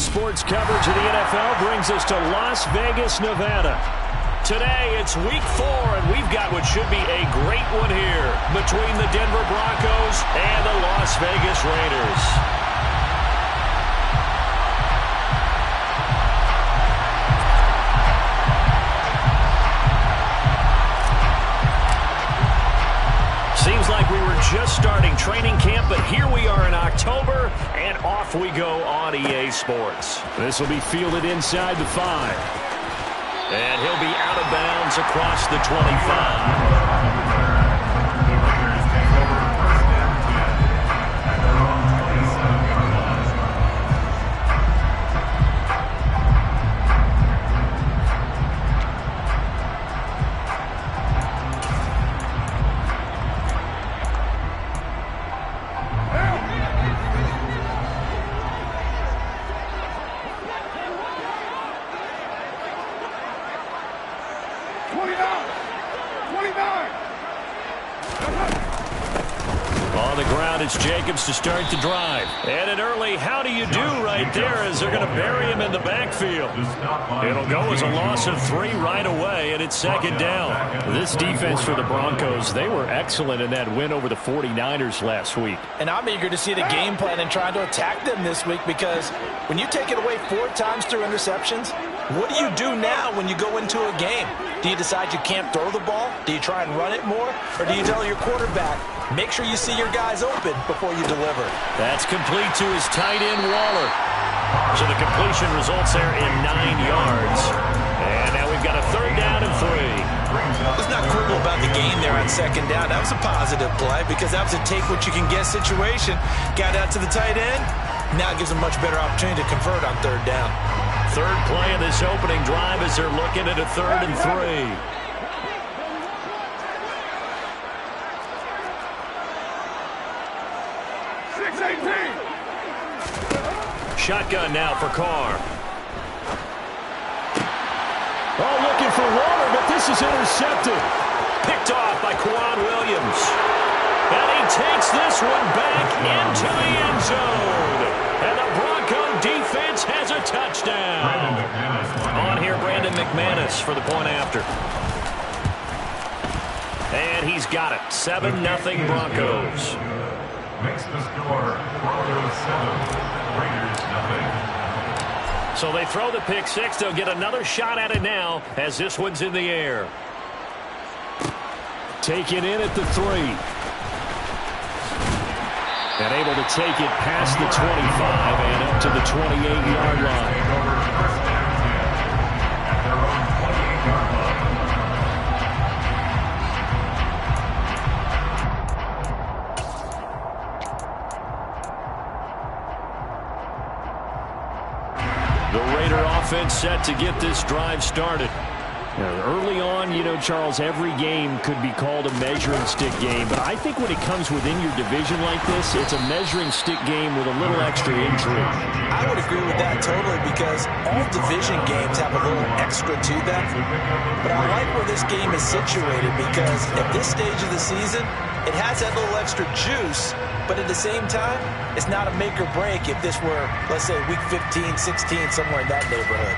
Sports coverage of the NFL brings us to Las Vegas, Nevada. Today, it's week 4, and we've got what should be a great one here between the Denver Broncos and the Las Vegas Raiders. Seems like we were just starting training camp, but here we are in October, and off we go on EA Sports. This will be fielded inside the 5. And he'll be out of bounds across the 25. On the ground, it's Jacobs to start the drive. And an early how do you do right there as they're going to bury him in the backfield. It'll go as a loss of 3 right away, and it's second down. This defense for the Broncos, they were excellent in that win over the 49ers last week. And I'm eager to see the game plan and trying to attack them this week, because when you take it away 4 times through interceptions, what do you do now when you go into a game? Do you decide you can't throw the ball? Do you try and run it more? Or do you tell your quarterback, make sure you see your guys open before you deliver? That's complete to his tight end, Waller. So the completion results there in 9 yards. And now we've got a 3rd down and 3. What's not cool about the game there on 2nd down? That was a positive play, because that was a take-what-you-can-get situation. Got out to the tight end. Now it gives them much better opportunity to convert on 3rd down. 3rd play of this opening drive as they're looking at a 3rd and 3. Shotgun now for Carr. Oh, looking for Waller, but this is intercepted. Picked off by Quan Williams. And he takes this one back into the end zone. And the Bronco defense has a touchdown. On here, Brandon McManus for the point after. And he's got it. 7-0 Broncos. Makes the score Broncos 7, Raiders nothing. So they throw the pick 6. They'll get another shot at it now as this one's in the air. Taken in at the 3. And able to take it past the 25 and up to the 28-yard line. The Raider offense set to get this drive started. Early on, you know, Charles, every game could be called a measuring stick game. But I think when it comes within your division like this, it's a measuring stick game with a little extra intrigue. I would agree with that totally, because all division games have a little extra to them. But I like where this game is situated, because at this stage of the season, it has that little extra juice. But at the same time, it's not a make or break if this were, let's say, week 15, 16, somewhere in that neighborhood.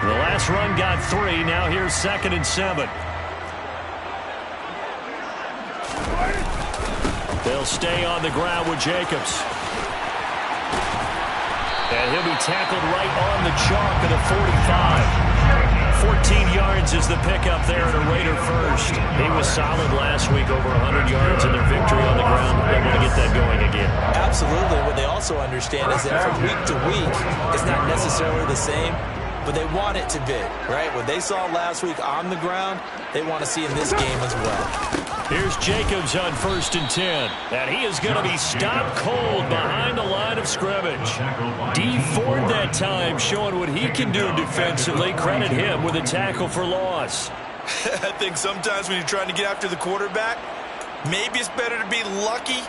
The last run got 3. Now here's 2nd and 7. They'll stay on the ground with Jacobs. And he'll be tackled right on the chalk of the 45. 14 yards is the pickup there at a Raider first. He was solid last week, over 100 yards in their victory on the ground. They want to get that going again. Absolutely. What they also understand is that from week to week, it's not necessarily the same, but they want it to be, right? What they saw last week on the ground, they want to see in this game as well. Here's Jacobs on 1st and 10. And he is going to be stopped cold behind the line of scrimmage. Dee Ford that time showing what he can do defensively. Credit him with a tackle for loss. I think sometimes when you're trying to get after the quarterback, maybe it's better to be lucky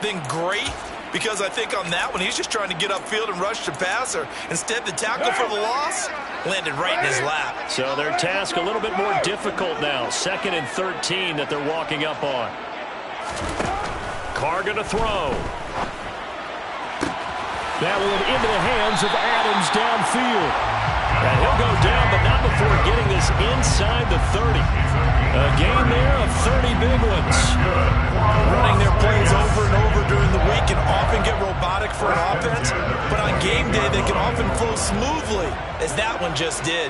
than great. Because I think on that one, he's just trying to get upfield and rush the passer. Instead, the tackle for the loss landed right in his lap. So their task a little bit more difficult now. 2nd and 13 that they're walking up on. Carr going to throw. That one into the hands of Adams downfield. And he'll go down, but not before getting this inside the 30. A gain there of 30 big ones. Running their plays over and over during the week can often get robotic for an offense, but on game day they can often flow smoothly, as that one just did.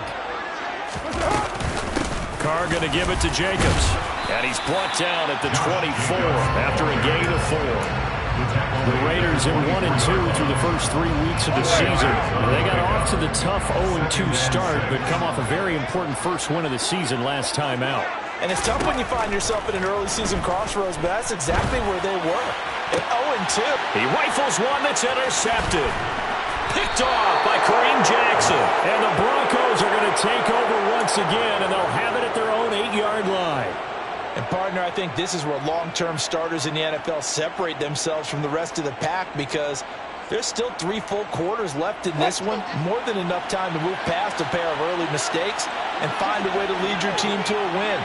Carr going to give it to Jacobs. And he's brought down at the 24 after a gain of 4. The Raiders in 1-2 through the first 3 weeks of the season. They got off to the tough 0-2 start, but come off a very important first win of the season last time out. And it's tough when you find yourself at an early season crossroads, but that's exactly where they were. At 0-2. He rifles one that's intercepted. Picked off by Kareem Jackson. And the Broncos are going to take over once again, and they'll have it at their own 8-yard line. And, partner, I think this is where long-term starters in the NFL separate themselves from the rest of the pack, because there's still 3 full quarters left in this one. More than enough time to move past a pair of early mistakes and find a way to lead your team to a win.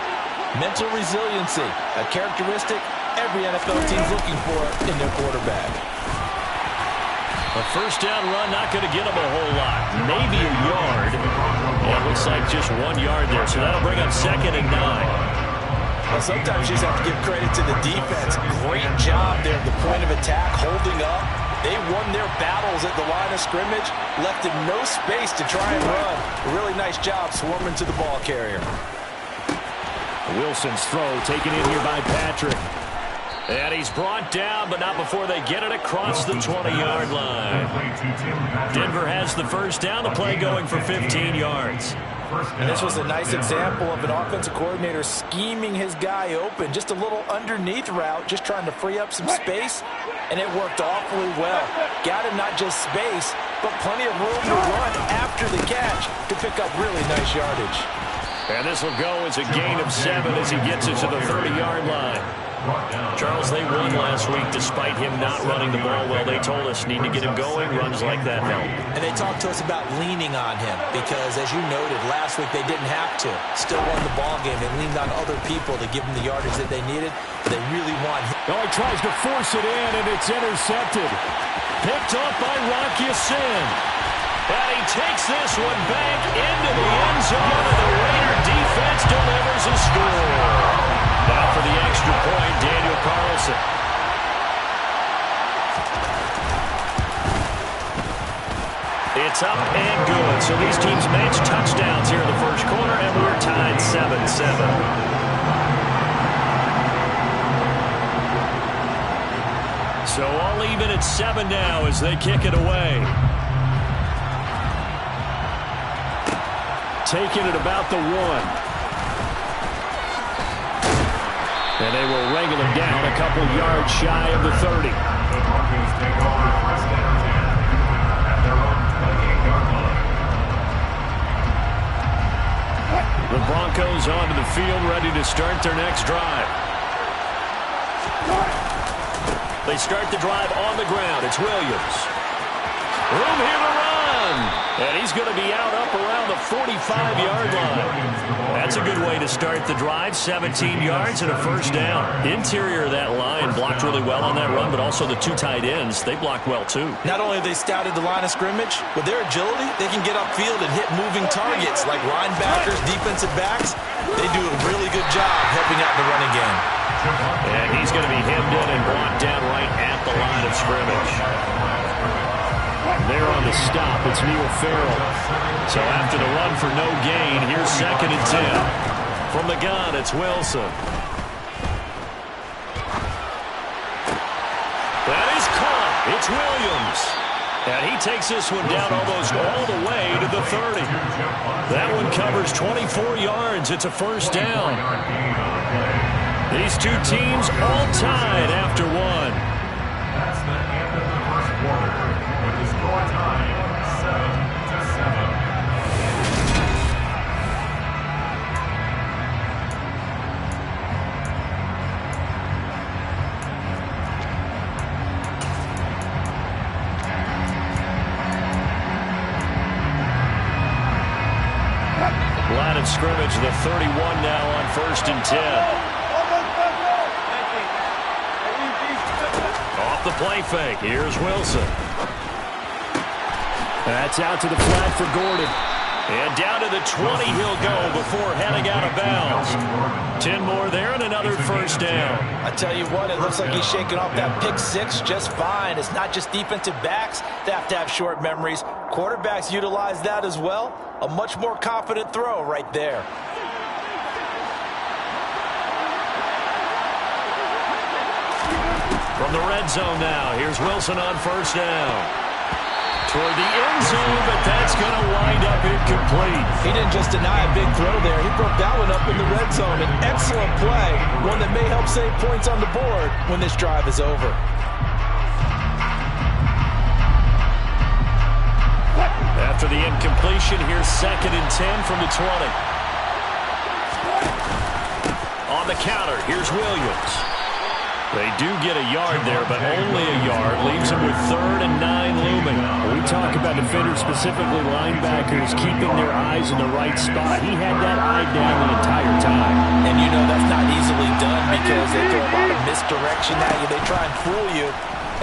Mental resiliency, a characteristic every NFL team's looking for in their quarterback. A first down run, not going to get him a whole lot. Maybe a yard. Yeah, it looks like just 1 yard there, so that'll bring up 2nd and 9. Well, sometimes you just have to give credit to the defense. Great job there at the point of attack, holding up. They won their battles at the line of scrimmage, left him no space to try and run. A really nice job swarming to the ball carrier. Wilson's throw taken in here by Patrick. And he's brought down, but not before they get it across the 20-yard line. Denver has the first down, the play going for 15 yards. And this was a nice example of an offensive coordinator scheming his guy open. Just a little underneath route, just trying to free up some space, and it worked awfully well. Got him not just space, but plenty of room to run after the catch to pick up really nice yardage. And this will go as a gain of 7 as he gets it to the 30-yard line. Charles, they won last week despite him not running the ball well. They told us need to get him going. Runs like that help. And they talked to us about leaning on him because, as you noted, last week they didn't have to. Still won the ball game. They leaned on other people to give them the yardage that they needed. They really want him. Oh, he tries to force it in, and it's intercepted. Picked up by Rock Ya-Sin. And he takes this one back into the end zone, and the Raider defense delivers a score. Now for the extra point, Daniel Carlson. It's up and good. So these teams match touchdowns here in the first quarter, and we're tied 7-7. So all even at 7 now as they kick it away. Taking it about the 1. And they will wrangle him down a couple yards shy of the 30. The Broncos take over 1st and 10 at their own 28-yard line. The Broncos onto the field, ready to start their next drive. They start the drive on the ground. It's Williams. Room here to run. And he's going to be out up around the 45-yard line. That's a good way to start the drive. 17 yards and a first down. Interior of that line blocked really well on that run, but also the 2 tight ends, they blocked well too. Not only have they scouted the line of scrimmage, with their agility, they can get upfield and hit moving targets like linebackers, defensive backs. They do a really good job helping out the running game. And he's going to be hemmed in and brought down right at the line of scrimmage. There on the stop, it's Neil Farrell. So after the run for no gain, here's 2nd and 10. From the gun, it's Wilson. That is caught. It's Williams. And he takes this one down almost all the way to the 30. That one covers 24 yards. It's a first down. These two teams all tied after 1. That's the end of the first quarter, with the score tied 7-7. Line of scrimmage, the 31 now on 1st and 10. Off the play fake, here's Wilson. That's out to the flat for Gordon. And down to the 20 he'll go before heading out of bounds. 10 more there and another first down. I tell you what, it looks like he's shaking off that pick six just fine. It's not just defensive backs that have to have short memories. Quarterbacks utilize that as well. A much more confident throw right there. From the red zone now, here's Wilson on first down. Toward the end zone, but that's going to wind up incomplete. He didn't just deny a big throw there. He broke that one up in the red zone. An excellent play, one that may help save points on the board when this drive is over. After the incompletion, here's 2nd and 10 from the 20. On the counter, here's Williams. They do get a yard there, but only a yard. Leaves them with 3rd and 9 looming. When we talk about defenders, specifically linebackers, keeping their eyes in the right spot. He had that eye down the entire time. And you know that's not easily done because they throw a lot of misdirection at you. They try and fool you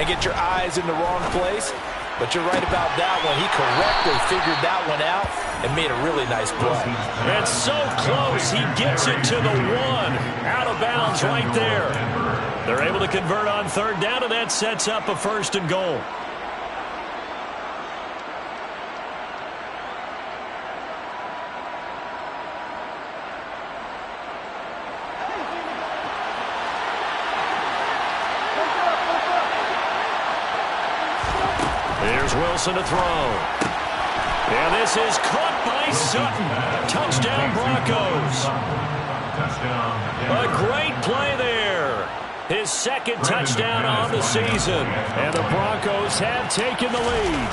and get your eyes in the wrong place. But you're right about that one. He correctly figured that one out and made a really nice play. And so close, he gets it to the 1. Out of bounds right there. They're able to convert on 3rd down, and that sets up a 1st and goal. Here's Wilson to throw. And this is caught by Sutton. Touchdown, Broncos. A great play there. His 2nd touchdown on the season. And the Broncos have taken the lead.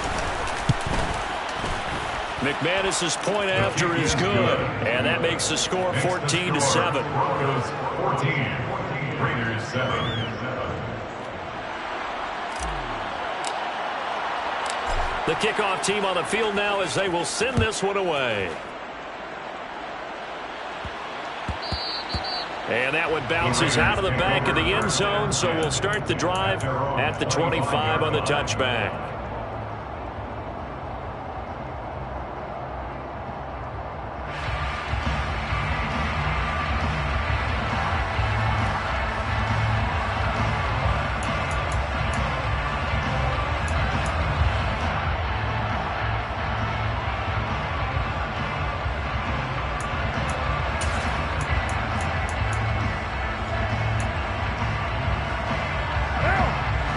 McManus's point after is good. And that makes the score 14-7. Broncos 14, Raiders 7. The kickoff team on the field now as they will send this one away. And that one bounces out of the back of the end zone, so we'll start the drive at the 25 on the touchback.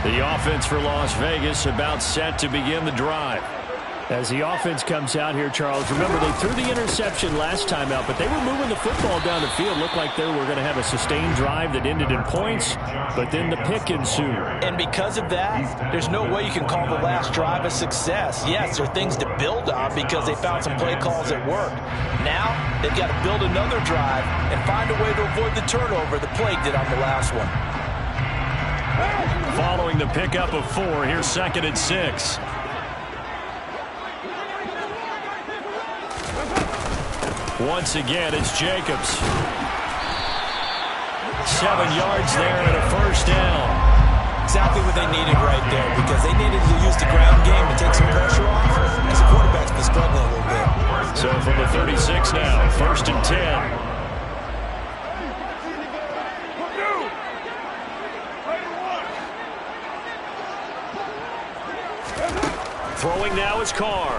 The offense for Las Vegas about set to begin the drive. As the offense comes out here, Charles, remember they threw the interception last time out, but they were moving the football down the field. Looked like they were going to have a sustained drive that ended in points, but then the pick ensued. And because of that, there's no way you can call the last drive a success. Yes, there are things to build on because they found some play calls that worked. Now, they've got to build another drive and find a way to avoid the turnover the play did on the last one. Following the pickup of 4, here's 2nd and 6. Once again, it's Jacobs. 7 yards there and a 1st down. Exactly what they needed right there because they needed to use the ground game to take some pressure off as the quarterback's been struggling a little bit. So from the 36 now, 1st and 10. Throwing now is Carr.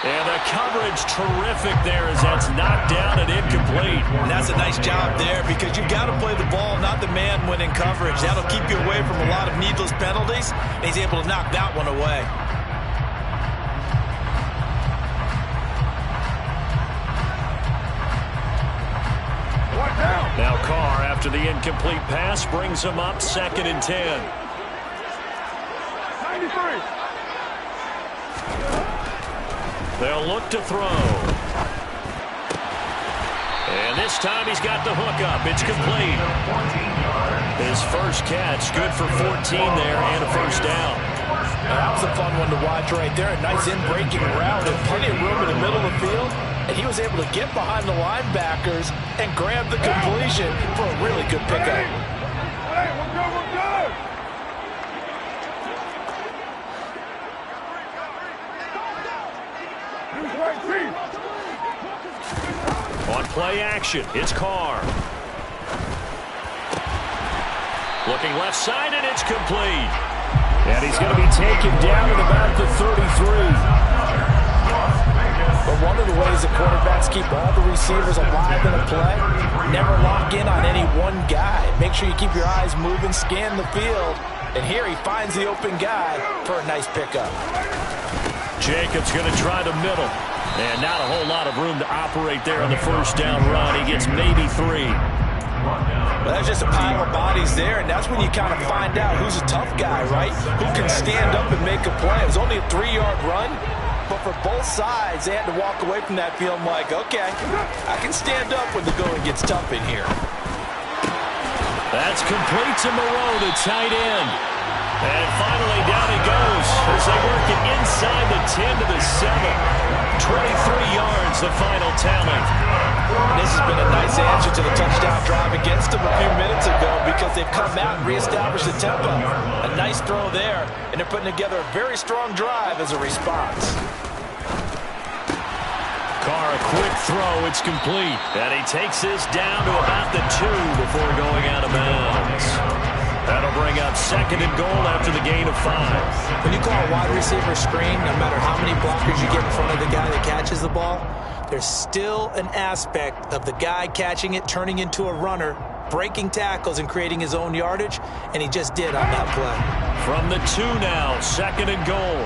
And the coverage terrific there as that's knocked down and incomplete. And that's a nice job there because you've got to play the ball, not the man when in coverage. That'll keep you away from a lot of needless penalties, and he's able to knock that one away. Now Carr, after the incomplete pass, brings him up 2nd and 10. 93. They'll look to throw. And this time he's got the hook up. It's complete. His first catch, good for 14 there and a 1st down. That was a fun one to watch right there. A nice in-breaking route and plenty of room in the middle of the field. And he was able to get behind the linebackers and grab the completion for a really good pickup. On play action, it's Carr. Looking left side, and it's complete. And he's going to be taken down at about the 33. But one of the ways that quarterbacks keep all the receivers alive in a play, never lock in on any one guy. Make sure you keep your eyes moving, scan the field. And here he finds the open guy for a nice pickup. Jacobs going to try the middle. And not a whole lot of room to operate there on the first down run. He gets maybe 3. Well, that's just a pile of bodies there, and that's when you kind of find out who's a tough guy, right? Who can stand up and make a play. It was only a 3-yard run, but for both sides, they had to walk away from that feeling like, okay, I can stand up when the going gets tough in here. That's complete to Moreau, the tight end. And finally down he goes as they work it inside the 10 to the 7. 23 yards, the final tally. This has been a nice answer to the touchdown drive against them a few minutes ago because they've come out and reestablished the tempo. A nice throw there, and they're putting together a very strong drive as a response. Carr, a quick throw, it's complete. And he takes this down to about the 2 before going out of bounds. That'll bring up 2nd and goal after the gain of 5. When you call a wide receiver screen, no matter how many blockers you get in front of the guy that catches the ball, there's still an aspect of the guy catching it, turning into a runner, breaking tackles and creating his own yardage, and he just did on that play. From the 2 now, 2nd and goal.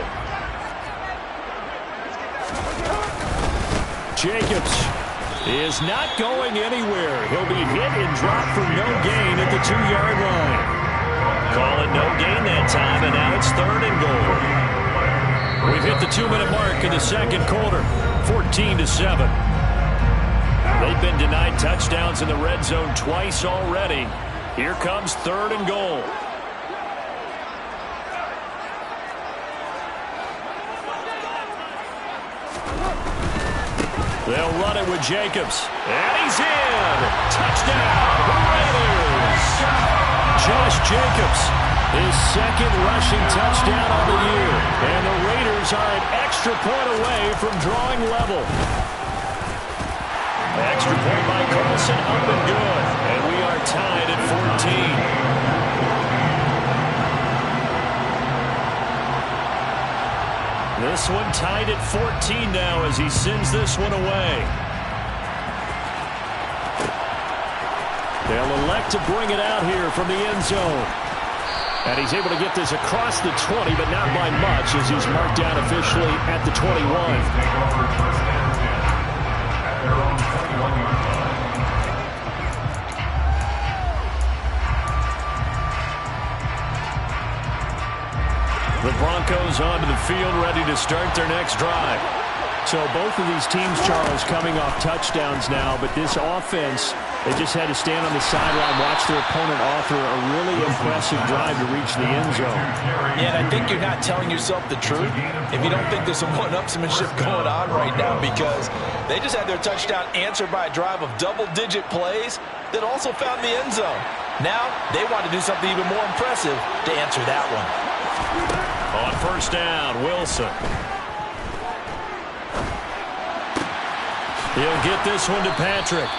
Jacobs is not going anywhere. He'll be hit and dropped for no gain at the 2-yard line. Call it no gain that time, and now it's 3rd and goal. We've hit the 2-minute mark in the second quarter, 14-7. They've been denied touchdowns in the red zone twice already. Here comes 3rd and goal. They'll run it with Jacobs. And he's in. Touchdown, Raiders. Josh Jacobs, his 2nd rushing touchdown of the year. And the Raiders are an extra point away from drawing level. Extra point by Carlson, up and good. And we are tied at 14. This one tied at 14 now as he sends this one away. They'll elect to bring it out here from the end zone. And he's able to get this across the 20, but not by much as he's marked down officially at the 21. The Broncos onto the field, ready to start their next drive. So both of these teams, Charles, coming off touchdowns now, but this offense, they just had to stand on the sideline, watch their opponent offer a really impressive drive to reach the end zone. Yeah, and I think you're not telling yourself the truth if you don't think there's some one-upsmanship going on right now, because they just had their touchdown answered by a drive of double-digit plays that also found the end zone. Now they want to do something even more impressive to answer that one. On first down, Wilson. He'll get this one to Patrick.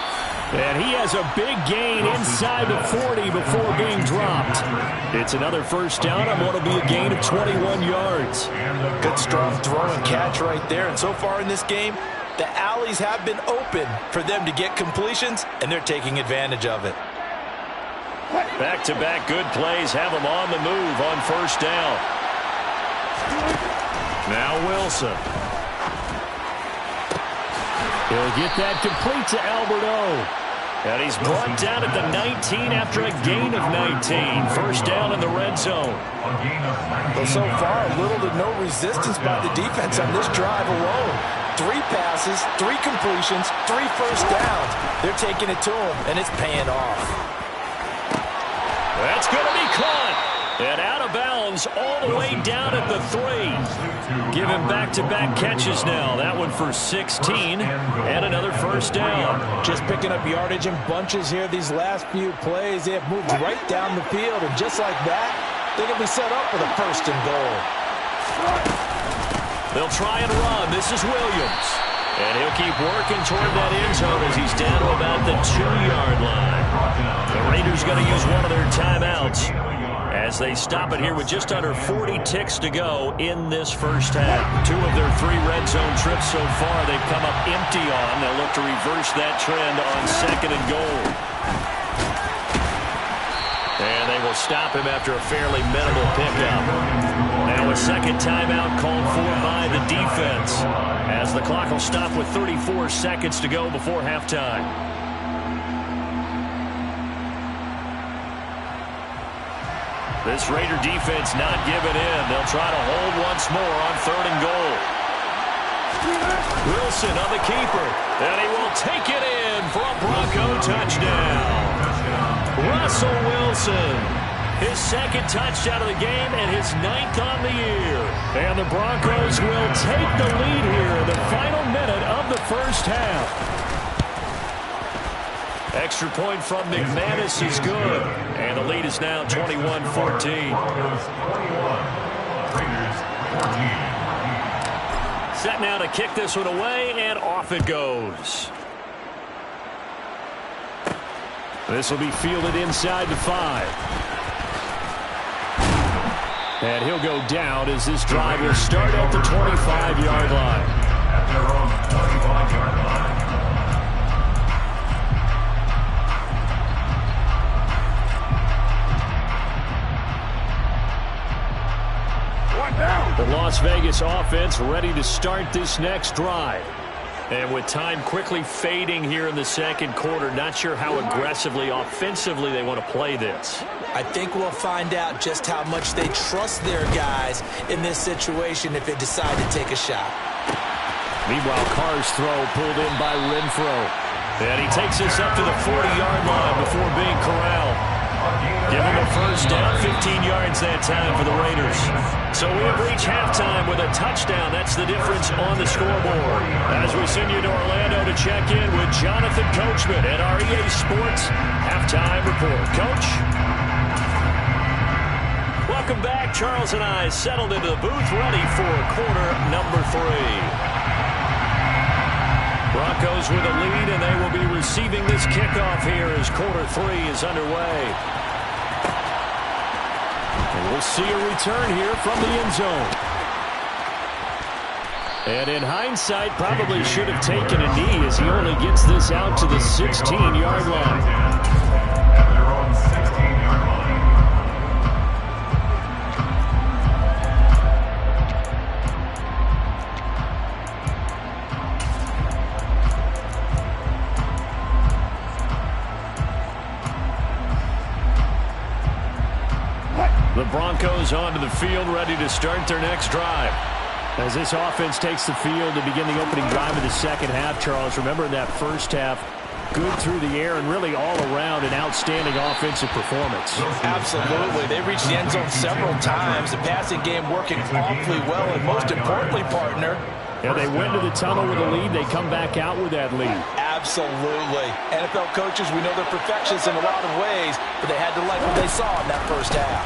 And he has a big gain inside the 40 before being dropped. It's another first down on what will be a gain of 21 yards. Good strong throw and catch right there. And so far in this game, the alleys have been open for them to get completions, and they're taking advantage of it. Back-to-back good plays have them on the move on first down. Now Wilson. He'll get that complete to Alberto. And he's brought down at the 19 after a gain of 19. First down in the red zone. Well, so far, little to no resistance by the defense on this drive alone. 3 passes, 3 completions, 3 first downs. They're taking it to him, and it's paying off. That's going to be caught. And out of bounds all the way down at the 3. Give him back-to-back catches now. That one for 16 and another first down. Just picking up yardage in bunches here these last few plays. They have moved right down the field, and just like that, they can be set up for the first and goal. They'll try and run. This is Williams. And he'll keep working toward that end zone as he's down to about the 2-yard line. The Raiders going to use one of their timeouts as they stop it here with just under 40 ticks to go in this first half. 2 of their 3 red zone trips so far they've come up empty on. They'll look to reverse that trend on 2nd and goal. And they will stop him after a fairly minimal pickup. Now a second timeout called for by the defense as the clock will stop with 34 seconds to go before halftime. This Raider defense not giving in. They'll try to hold once more on 3rd and goal. Wilson on the keeper. And he will take it in for a Bronco touchdown. Russell Wilson, his 2nd touchdown of the game and his 9th on the year. And the Broncos will take the lead here in the final minute of the first half. Extra point from McManus is good. And the lead is now 21-14. Broncos 21, Raiders 14. Set now to kick this one away, and off it goes. This will be fielded inside the 5. And he'll go down as this drive will start at the 25-yard line. At their own 25-yard line. The Las Vegas offense ready to start this next drive. And with time quickly fading here in the second quarter, not sure how aggressively, offensively they want to play this. I think we'll find out just how much they trust their guys in this situation if they decide to take a shot. Meanwhile, Carr's throw pulled in by Renfro. And he takes this up to the 40-yard line before being corralled. Give him a first down, 15 yards that time for the Raiders. So we have reached halftime with a touchdown. That's the difference on the scoreboard. As we send you to Orlando to check in with Jonathan Coachman at our EA Sports Halftime Report. Coach? Welcome back. Charles and I settled into the booth ready for quarter number 3. Broncos with a lead, and they will be receiving this kickoff here as quarter 3 is underway. And we'll see a return here from the end zone. And in hindsight, probably should have taken a knee as he only gets this out to the 16-yard line. At their own 16-yard line. The Broncos onto the field, ready to start their next drive. As this offense takes the field to begin the opening drive of the second half, Charles, remember in that first half, good through the air and really all around an outstanding offensive performance. Absolutely. They reached the end zone several times. The passing game working awfully well, and most importantly, partner, yeah, they went to the tunnel with a lead. They come back out with that lead. absolutely. NFL coaches, we know they're perfectionists in a lot of ways, but they had to like what they saw in that first half.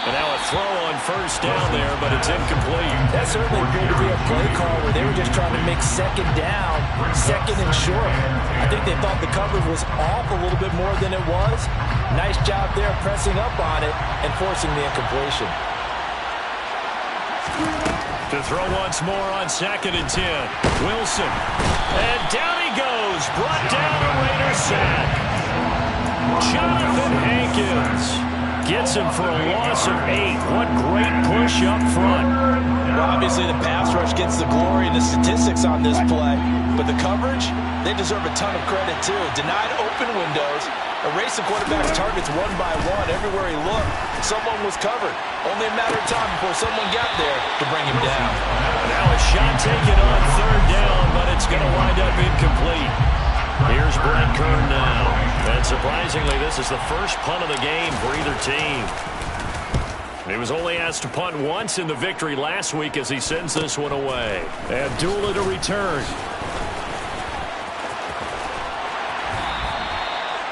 And now a throw on first down there, but it's incomplete. That certainly appeared to be a play call where they were just trying to make second down, second and short. I think they thought the coverage was off a little bit more than it was. Nice job there pressing up on it and forcing the incompletion. To throw once more on 2nd and 10. Wilson. And down he goes. Brought down a Raider sack. Jonathan Hankins gets him for a loss of 8. What great push up front. Well, obviously the pass rush gets the glory and the statistics on this play, but the coverage, they deserve a ton of credit too. Denied open windows, erased the quarterback's targets one by one. Everywhere he looked, someone was covered. Only a matter of time before someone got there to bring him down. Now a shot taken on 3rd down, but it's going to wind up incomplete. Here's Brent Kern now. And surprisingly, this is the first punt of the game for either team. He was only asked to punt once in the victory last week as he sends this one away. Abdullah to return.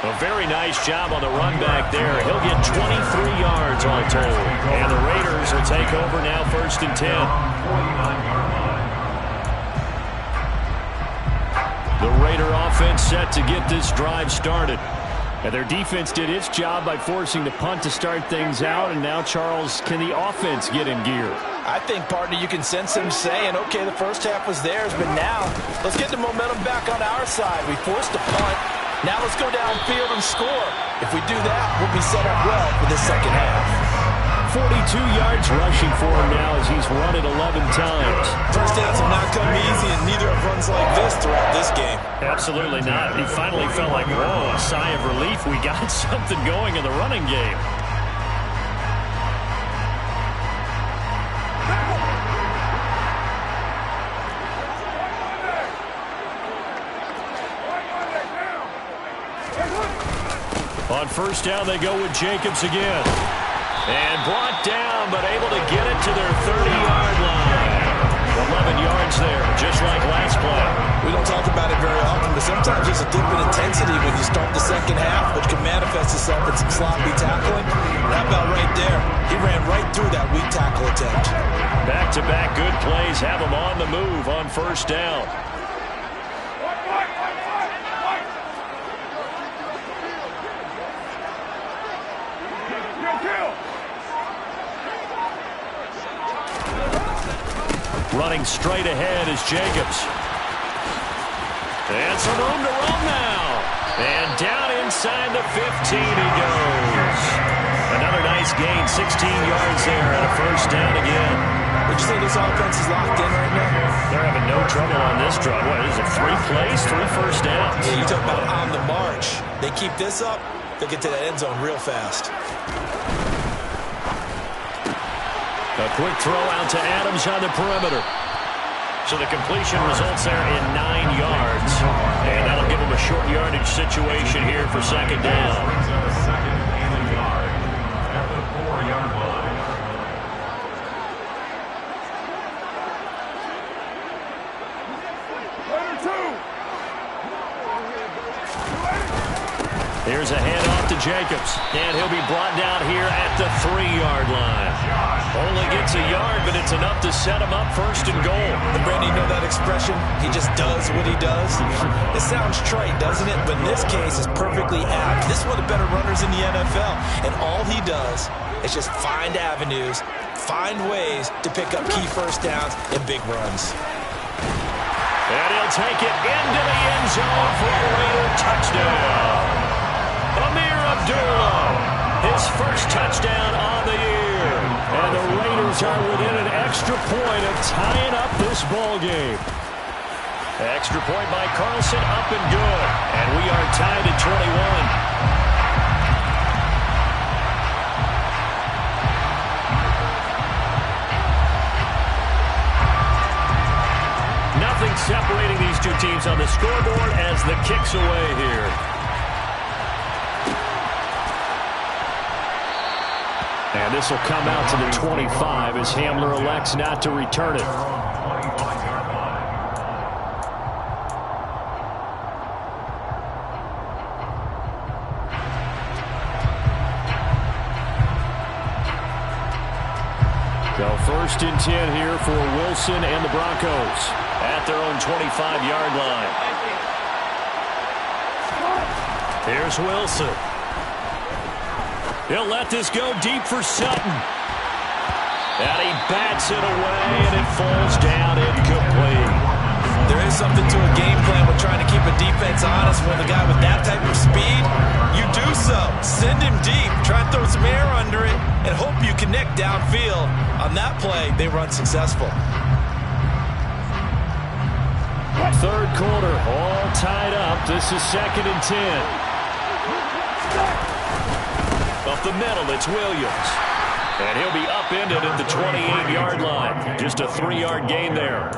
A very nice job on the run back there. He'll get 23 yards all told. And the Raiders will take over now, 1st and 10. The Raider offense set to get this drive started. And their defense did its job by forcing the punt to start things out. And now, Charles, can the offense get in gear? I think, partner, you can sense him saying, okay, the first half was theirs, but now let's get the momentum back on our side. We forced a punt. Now let's go downfield and score. If we do that, we'll be set up well for the second half. 42 yards rushing for him now as he's run it 11 times. First downs have not come easy, and neither have runs like this throughout this game. Absolutely not. He finally felt like, whoa, a sigh of relief. We got something going in the running game. On 1st down, they go with Jacobs again. And brought down, but able to get it to their 30-yard line. 11 yards there, just like last play. We don't talk about it very often, but sometimes there's a dip in intensity when you start the second half, which can manifest itself in some sloppy tackling. That about right there, he ran right through that weak tackle attempt. Back-to-back good plays have him on the move on 1st down. Running straight ahead is Jacobs. And some room to run now. And down inside the 15 he goes. Another nice gain, 16 yards there, and a 1st down again. Would you say this offense is locked in right now? They're having no trouble on this drive. What is it, 3 plays, 3 first downs? Yeah, you talk about on the march. They keep this up, they'll get to that end zone real fast. A quick throw out to Adams on the perimeter. So the completion results there in 9 yards. And that'll give them a short yardage situation here for 2nd down. Second and a yard at the 4-yard line. Here's a handoff to Jacobs. And he'll be brought down here at the 3-yard line. Only gets a yard, but it's enough to set him up 1st and goal. And Brandon, you know that expression? He just does what he does. It sounds trite, doesn't it? But in this case, it's perfectly apt. This is one of the better runners in the NFL. And all he does is just find avenues, find ways to pick up key first downs and big runs. And he'll take it into the end zone for a Raider touchdown. Amir Abdullah, his 1st touchdown on the year. And the Raiders are within an extra point of tying up this ball game. Extra point by Carlson, up and good. And we are tied at 21. Nothing separating these two teams on the scoreboard as the kick's away here. And this will come out to the 25 as Hamler elects not to return it. So 1st and 10 here for Wilson and the Broncos at their own 25-yard line. Here's Wilson. He'll let this go deep for Sutton. And he bats it away, and it falls down incomplete. There is something to a game plan with trying to keep a defense honest when the guy with that type of speed, you do so. Send him deep, try and throw some air under it, and hope you connect downfield. On that play, they run successful. 3rd quarter, all tied up. This is 2nd and 10. Up the middle, it's Williams. And he'll be upended at the 28-yard line. Just a 3-yard gain there.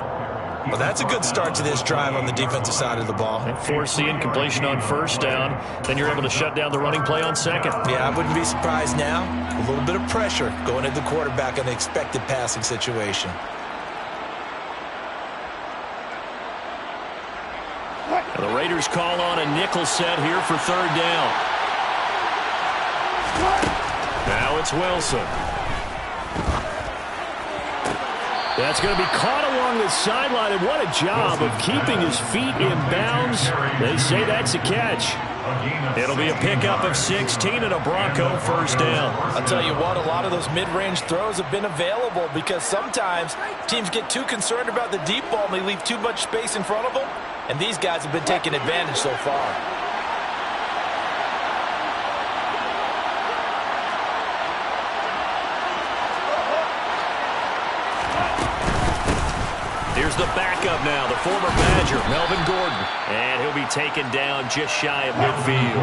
Well, that's a good start to this drive on the defensive side of the ball. And force the incompletion on 1st down. Then you're able to shut down the running play on 2nd. Yeah, I wouldn't be surprised now. A little bit of pressure going at the quarterback in an expected passing situation. The Raiders call on a nickel set here for third down. Now it's Wilson. That's going to be caught along the sideline, and what a job of keeping his feet in bounds. They say that's a catch. It'll be a pickup of 16 and a Bronco first down. I'll tell you what, a lot of those mid-range throws have been available because sometimes teams get too concerned about the deep ball and they leave too much space in front of them, and these guys have been taking advantage so far. Here's the backup now, the former Badger, Melvin Gordon. And he'll be taken down just shy of midfield.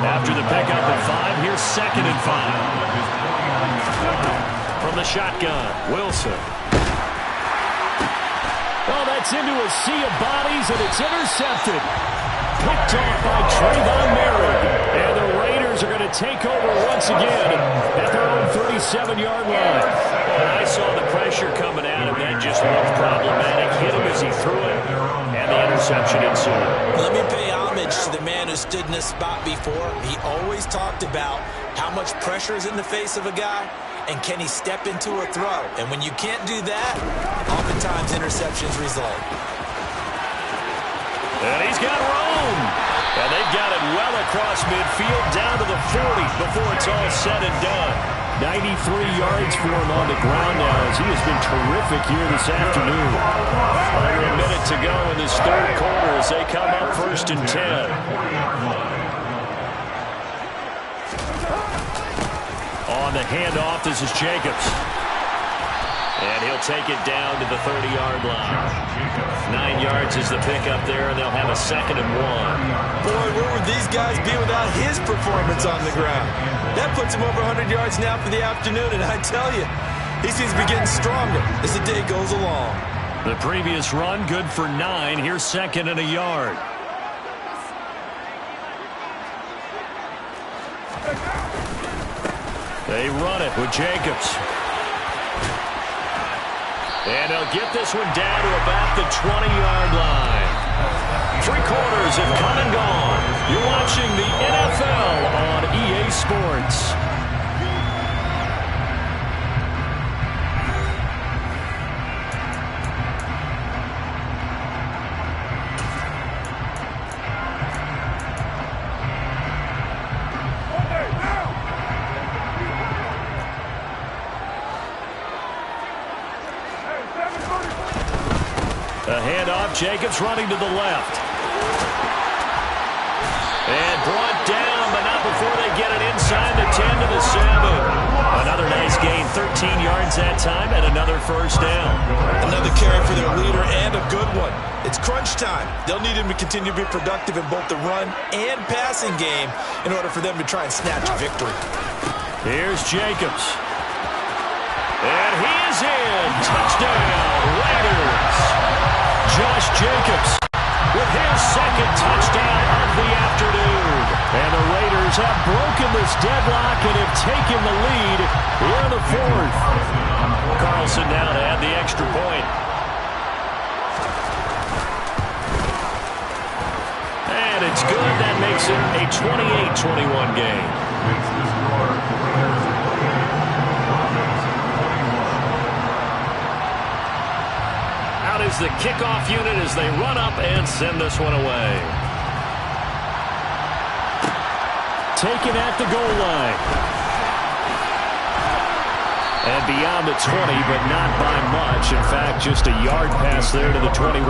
After the pickup of 5, here's 2nd and 5. From the shotgun, Wilson. Oh, that's into a sea of bodies, and it's intercepted. Picked off by Trayvon Merrick. And the Raiders are going to take over once again at their own 37-yard line. And I saw the pressure coming at him. That just looked problematic. Hit him as he threw it, and the interception ensued. Let me pay homage to the man who stood in this spot before. He always talked about how much pressure is in the face of a guy, and can he step into a throw. And when you can't do that, oftentimes interceptions result. And he's got room. And they've got it well across midfield down to the 40 before it's all said and done. 93 yards for him on the ground now as he has been terrific here this afternoon. Under a minute to go in this third quarter as they come up 1st and 10. On the handoff, this is Jacobs. And he'll take it down to the 30-yard line. 9 yards is the pickup there, and they'll have a 2nd and 1. Boy, where would these guys be without his performance on the ground? That puts him over 100 yards now for the afternoon, and I tell you, he seems to be getting stronger as the day goes along. The previous run, good for 9. Here's 2nd and a yard. They run it with Jacobs. And they'll get this one down to about the 20-yard line. 3 quarters have come and gone. You're watching the NFL on EA Sports. A handoff, Jacobs running to the left. And brought down, but not before they get it inside the 10 to the 7. Another nice gain, 13 yards that time, and another first down. Another carry for their leader and a good one. It's crunch time. They'll need him to continue to be productive in both the run and passing game in order for them to try and snatch a victory. Here's Jacobs. And he is in. Touchdown, Raiders. Josh Jacobs with his 2nd touchdown of the afternoon. And the Raiders have broken this deadlock and have taken the lead in the 4th. Carlson now to add the extra point. And it's good. That makes it a 28-21 game. Is the kickoff unit as they run up and send this one away. Taken at the goal line. And beyond the 20, but not by much. In fact, just a yard pass there to the 21.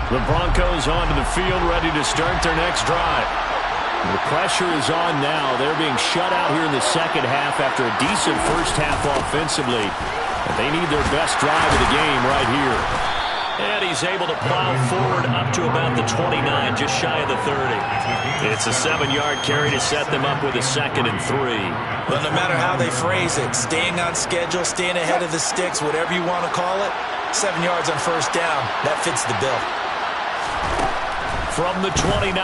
The Broncos onto the field, ready to start their next drive. The pressure is on now. They're being shut out here in the second half after a decent first half offensively. But they need their best drive of the game right here. And he's able to plow forward up to about the 29, just shy of the 30. It's a 7-yard carry to set them up with a 2nd and 3. But no matter how they phrase it, staying on schedule, staying ahead of the sticks, whatever you want to call it, 7 yards on first down, that fits the bill. From the 29,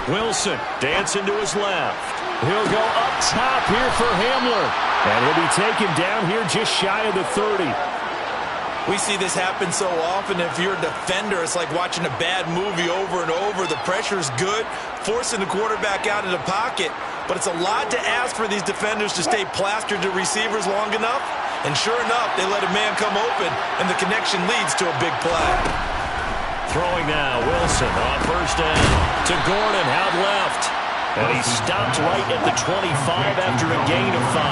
Wilson dancing to his left. He'll go up top here for Hamler. And he'll be taken down here just shy of the 30. We see this happen so often. If you're a defender, it's like watching a bad movie over and over. The pressure's good, forcing the quarterback out of the pocket. But it's a lot to ask for these defenders to stay plastered to receivers long enough. And sure enough, they let a man come open, and the connection leads to a big play. Throwing now, Wilson on first down to Gordon out left. And he stopped right at the 25 after a gain of 5.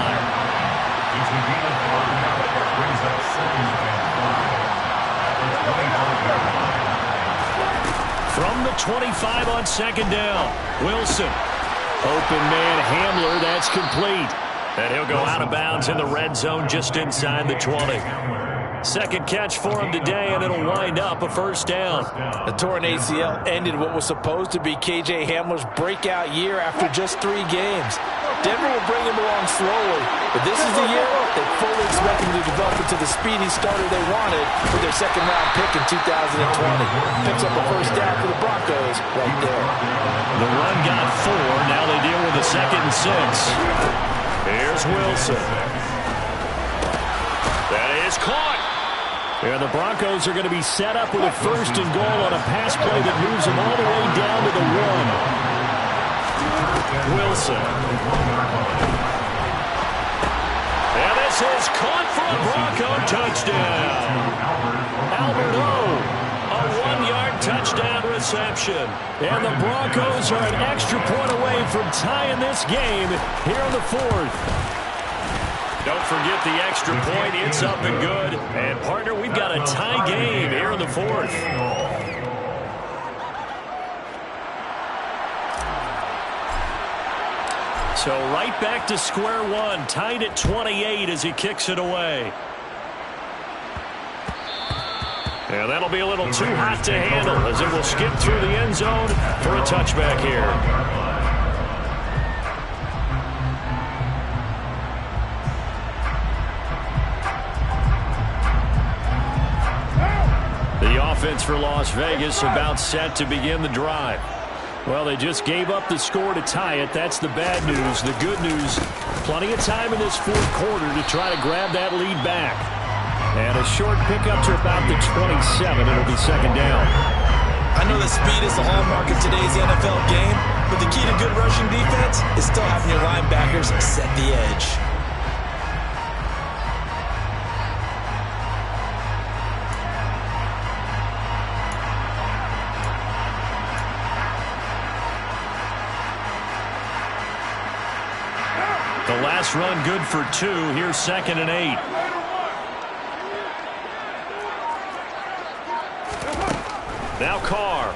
From the 25 on second down, Wilson. Open man Hamler, that's complete. And he'll go out of bounds in the red zone just inside the 20. Second catch for him today, and it'll wind up a first down. The torn ACL ended what was supposed to be K.J. Hamler's breakout year after just 3 games. Denver will bring him along slowly, but this is the year they fully expect him to develop into the speedy starter they wanted with their second-round pick in 2020. Picks up a first down for the Broncos right there. The run got 4. Now they deal with a 2nd and 6. Here's Wilson. That is caught. And the Broncos are going to be set up with a 1st and goal on a pass play that moves them all the way down to the 1. Wilson. And this is caught for a Bronco touchdown. Albert O, a 1-yard touchdown reception. And the Broncos are an extra point away from tying this game here in the 4th. Don't forget the extra point. It's up and good. And, partner, we've got a tie game here in the 4th. So right back to square one. Tied at 28 as he kicks it away. And that'll be a little too hot to handle as it will skip through the end zone for a touchback here. The offense for Las Vegas about set to begin the drive. Well, they just gave up the score to tie it. That's the bad news. The good news, plenty of time in this 4th quarter to try to grab that lead back. And a short pickup to about the 27. It'll be 2nd down. I know that speed is the hallmark of today's NFL game, but the key to good rushing defense is still having your linebackers set the edge. The last run good for 2. Here's 2nd and 8. Now Carr.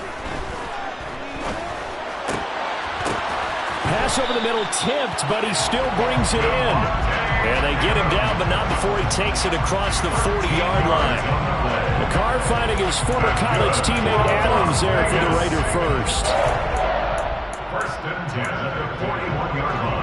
Pass over the middle tipped, but he still brings it in. And they get him down, but not before he takes it across the 40-yard line. Carr finding his former college teammate Adams there for the Raider first. 1st and 10 at the 41-yard line.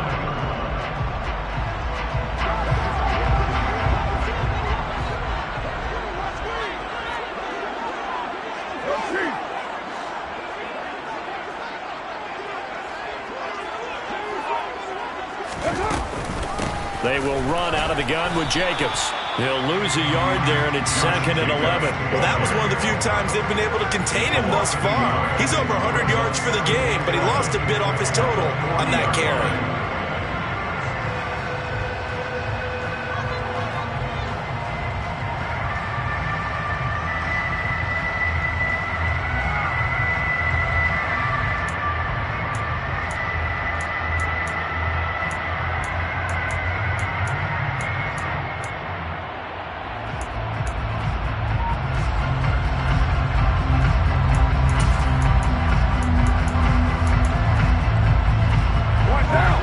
They will run out of the gun with Jacobs. He'll lose a yard there, and it's 2nd and 11. Well, that was one of the few times they've been able to contain him thus far. He's over 100 yards for the game, but he lost a bit off his total on that carry.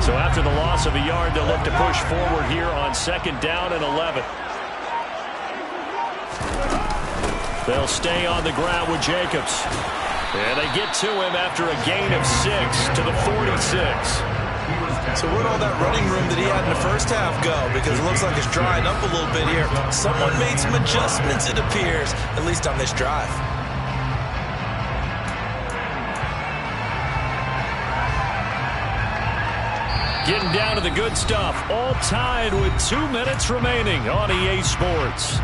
So after the loss of a yard, they'll look to push forward here on 2nd down and 11. They'll stay on the ground with Jacobs. And they get to him after a gain of 6 to the 46. So where'd all that running room that he had in the first half go? Because it looks like it's drying up a little bit here. Someone made some adjustments, it appears, at least on this drive. Getting down to the good stuff. All tied with 2 minutes remaining on EA Sports.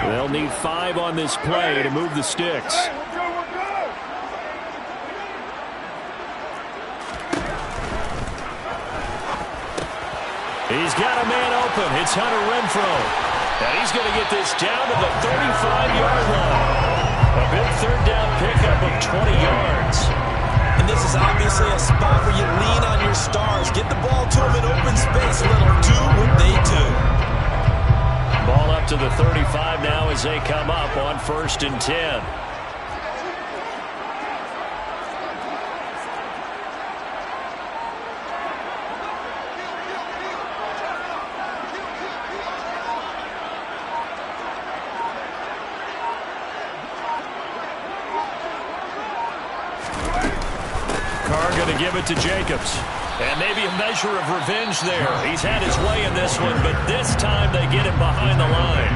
They'll need 5 on this play to move the sticks. He's got a man open. It's Hunter Renfrow. And he's going to get this down to the 35-yard line. A big third down pickup of 20 yards. And this is obviously a spot where you lean on your stars. Get the ball to them in open space. Let them do what they do. Ball up to the 35 now as they come up on 1st and 10. Carr going to give it to Jacobs. And maybe a measure of revenge there. He's had his way in this one, but this time they get him behind the line.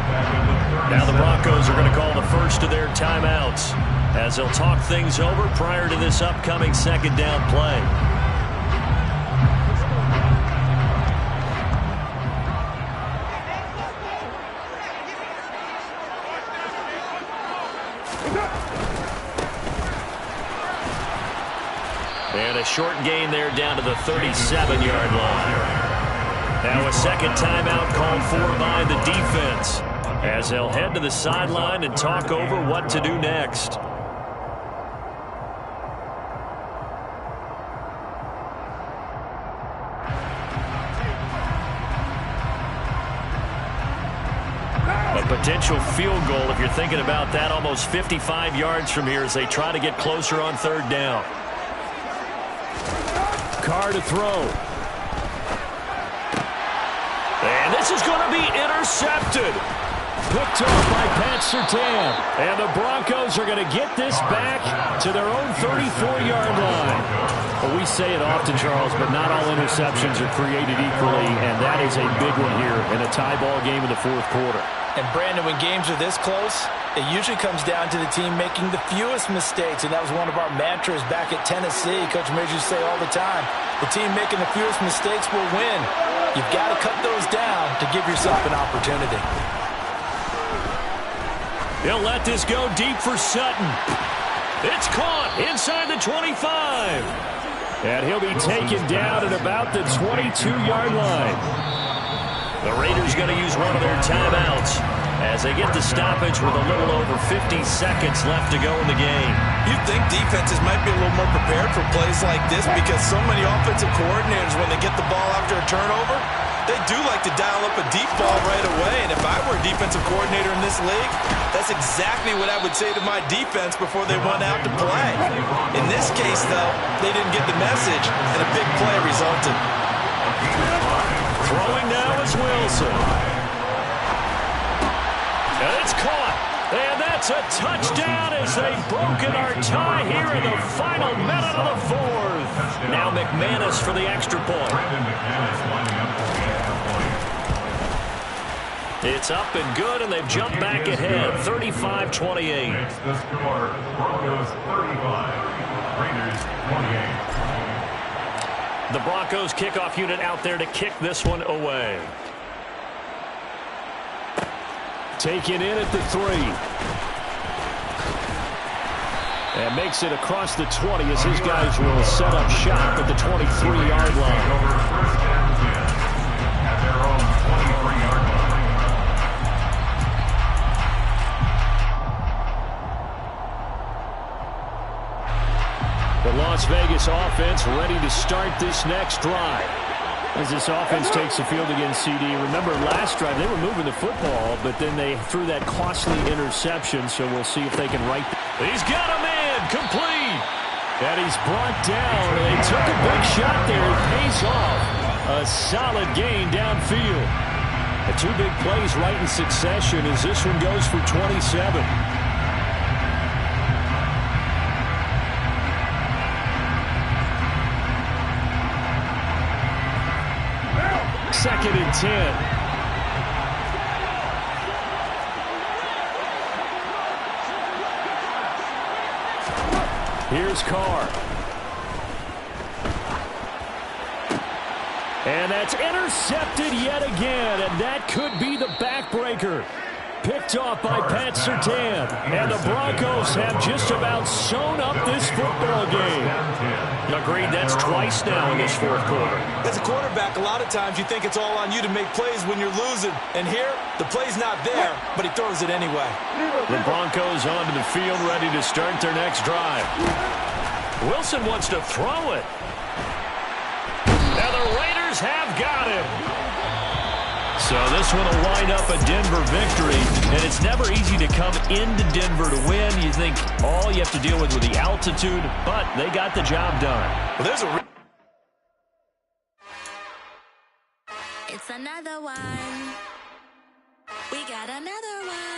Now the Broncos are going to call the first of their timeouts as they'll talk things over prior to this upcoming second down play. And a short gain there down to the 37-yard line. Now a second timeout called for by the defense as they'll head to the sideline and talk over what to do next. A potential field goal, if you're thinking about that, almost 55 yards from here as they try to get closer on third down. Carr to throw. And this is going to be intercepted. Picked off by Pat Surtain. And the Broncos are going to get this back to their own 34-yard line. Well, we say it often, Charles, but not all interceptions are created equally, and that is a big one here in a tie ball game in the fourth quarter. And, Brandon, when games are this close, it usually comes down to the team making the fewest mistakes, and that was one of our mantras back at Tennessee. Coach Mears used to say all the time, the team making the fewest mistakes will win. You've got to cut those down to give yourself an opportunity. He'll let this go deep for Sutton. It's caught inside the 25. And he'll be taken down at about the 22-yard line. The Raiders going to use one of their timeouts as they get the stoppage with a little over 50 seconds left to go in the game. You'd think defenses might be a little more prepared for plays like this because so many offensive coordinators, when they get the ball after a turnover, they do like to dial up a deep ball right away. And if I were a defensive coordinator in this league, that's exactly what I would say to my defense before they went out to play. In this case, though, they didn't get the message, and a big play resulted. Throwing now is Wilson. And it's caught. And that's a touchdown as they've broken our tie here in the final minute of the fourth. Now McManus for the extra point. It's up and good, and they've jumped back ahead, 35-28. The score, Broncos 35, Raiders 28. The Broncos kickoff unit out there to kick this one away. Taken in at the 3. And makes it across the 20 as his guys will set up shop at the 23-yard line. Over 1st and 10 at their own 23-yard line. The Las Vegas offense ready to start this next drive. As this offense takes the field against CD. Remember last drive they were moving the football, but then they threw that costly interception, so we'll see if they can right. He's got a man complete. And he's brought down. They took a big shot there. It pays off. A solid gain downfield. The 2 big plays right in succession as this one goes for 27. 2nd and 10. Here's Carr. And that's intercepted yet again, and that could be the backbreaker. Picked off by Pat Surtain. And the Broncos have just about sewn up this football game. Agreed, that's twice now in this fourth quarter. As a quarterback, a lot of times you think it's all on you to make plays when you're losing. And here, the play's not there, but he throws it anyway. The Broncos onto the field, ready to start their next drive. Wilson wants to throw it. Now the Raiders have got him. So this one will wind up a Denver victory, and it's never easy to come into Denver to win. You think all you have to deal with the altitude, but they got the job done. Well, there's a... It's another one. We got another one.